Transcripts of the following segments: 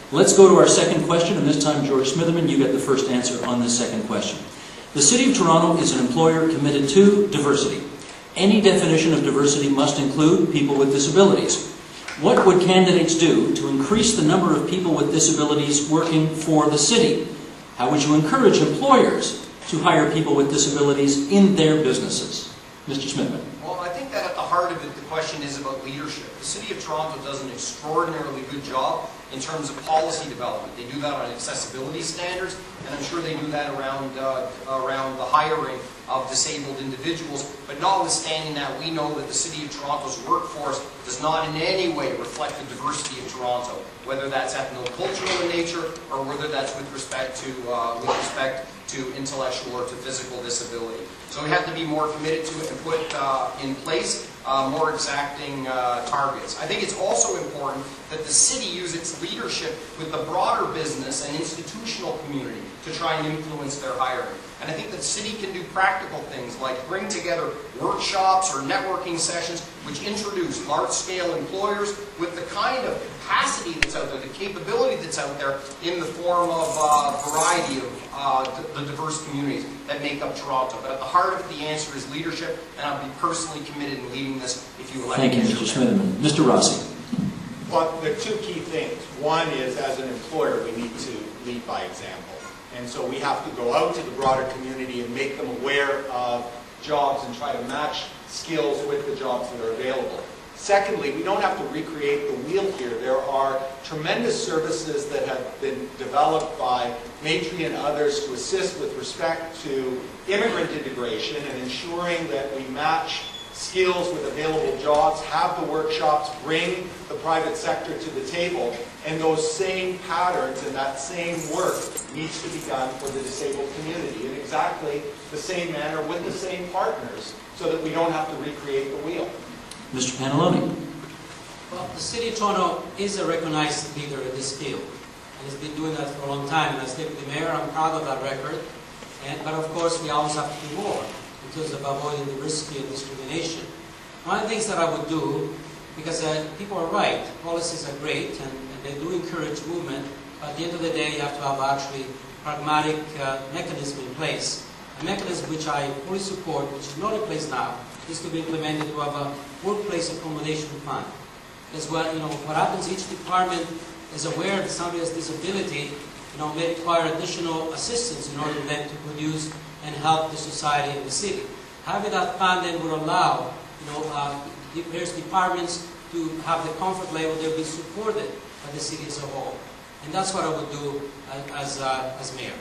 Let's go to our second question, and this time, George Smitherman, you get the first answer on this second question. The City of Toronto is an employer committed to diversity. Any definition of diversity must include people with disabilities. What would candidates do to increase the number of people with disabilities working for the city? How would you encourage employers to hire people with disabilities in their businesses? Mr. Smitherman. Well, I think that at the heart of it, the question is about leadership. The City of Toronto does an extraordinarily good job in terms of policy development. They do that on accessibility standards, and I'm sure they do that around the hiring of disabled individuals. But notwithstanding that, we know that the City of Toronto's workforce does not in any way reflect the diversity of Toronto, whether that's ethno-cultural in nature or whether that's with respect to intellectual or to physical disability. So we have to be more committed to it and put in place more exacting targets. I think it's also important that the city use its leadership with the broader business and institutional community to try and influence their hiring. And I think that the city can do practical things like bring together workshops or networking sessions which introduce large-scale employers with the kind of capacity that's out there, the capability that's out there in the form of a variety of the diverse communities that make up Toronto. But at the heart of it, the answer is leadership, and I'll be personally committed in leading this if you elect me. Thank you, Mr. Smitherman. Mr. Rossi. Well, there are two key things. One is, as an employer, we need to lead by example. And so we have to go out to the broader community and make them aware of jobs and try to match skills with the jobs that are available. Secondly, we don't have to recreate the wheel here. There are tremendous services that have been developed by Matri and others to assist with respect to immigrant integration and ensuring that we match skills with available jobs, have the workshops, bring the private sector to the table, and those same patterns and that same work needs to be done for the disabled community in exactly the same manner with the same partners so that we don't have to recreate the wheel. Mr. Pantalone. Well, the City of Toronto is a recognized leader in this field and has been doing that for a long time, and as Deputy Mayor, I'm proud of that record. But of course, we always have to do more in terms of avoiding the risk and discrimination. One of the things that I would do, because people are right, policies are great and they do encourage movement, but at the end of the day you have to have actually pragmatic mechanism in place. A mechanism which I fully support, which is not in place now, is to be implemented to have a workplace accommodation fund. As well, what happens, each department is aware that somebody has disability, may require additional assistance in order for them to produce and help the society and the city. Having that fund then will allow, the various departments to have the comfort level they'll be supported by the city as a whole. And that's what I would do as mayor.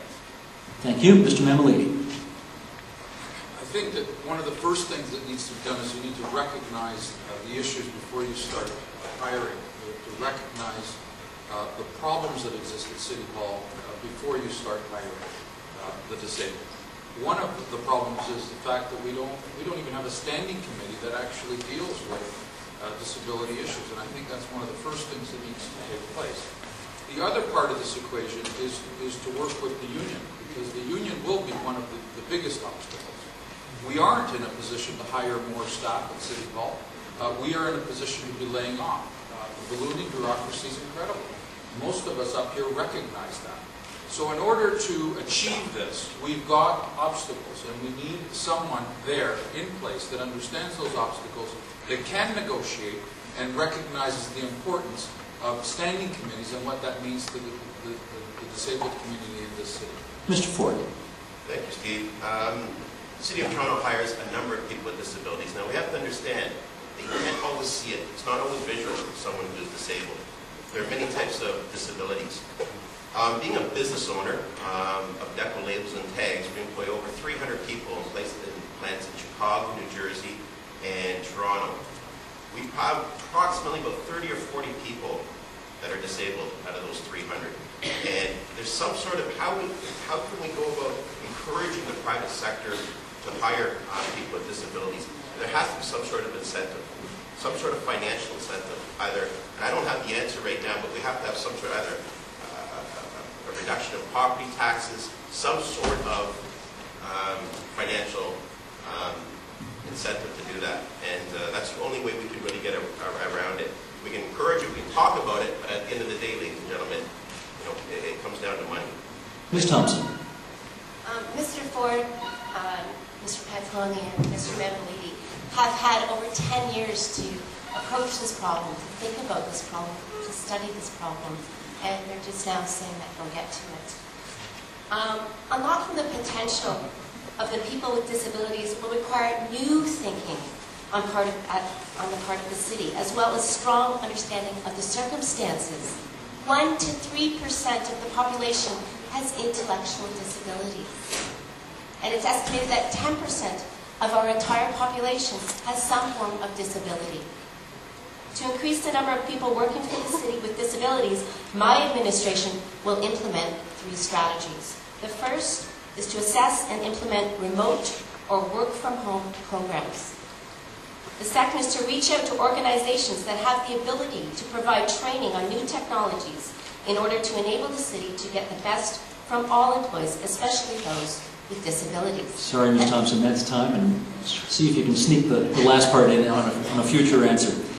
Thank you. Mr. Mammoliti. I think that one of the first things that needs to be done is you need to recognize the issues before you start hiring, to recognize the problems that exist at City Hall before you start hiring the disabled. One of the problems is the fact that we don't even have a standing committee that actually deals with disability issues, and I think that's one of the first things that needs to take place. The other part of this equation is to work with the union, because the union will be one of the biggest obstacles. We aren't in a position to hire more staff at City Hall. We are in a position to be laying off. The ballooning bureaucracy is incredible. Most of us up here recognize that. So in order to achieve this, we've got obstacles, and we need someone there in place that understands those obstacles, that can negotiate, and recognizes the importance of standing committees and what that means to the disabled community in this city. Mr. Ford. Thank you, Steve. The City of Toronto hires a number of people with disabilities. Now, we have to understand that you can't always see it. It's not always visual for someone who's disabled. There are many types of disabilities. Being a business owner of deco labels and tags, we employ over 300 people in places in plants in Chicago, New Jersey, and Toronto. We have approximately about 30 or 40 people that are disabled out of those 300. And there's some sort of, how can we go about encouraging the private sector to hire people with disabilities? There has to be some sort of incentive, some sort of financial incentive. Either, and I don't have the answer right now, but we have to have some sort of either a reduction of property taxes, some sort of financial incentive to do that. And that's the only way we can really get around it. We can encourage it, we can talk about it, but at the end of the day, ladies and gentlemen, Ms. Thomson. Mr. Ford, Mr. Pantalone, and Mr. Mammoliti have had over 10 years to approach this problem, to think about this problem, to study this problem, and they're just now saying that they'll get to it. Unlocking the potential of the people with disabilities will require new thinking on the part of the city, as well as strong understanding of the circumstances. 1 to 3% of the population has intellectual disabilities. And it's estimated that 10% of our entire population has some form of disability. To increase the number of people working for the city with disabilities, my administration will implement 3 strategies. The first is to assess and implement remote or work-from-home programs. The second is to reach out to organizations that have the ability to provide training on new technologies in order to enable the city to get the best from all employees, especially those with disabilities. Sorry, Ms. Thomson, that's time, and see if you can sneak the last part in on a future answer.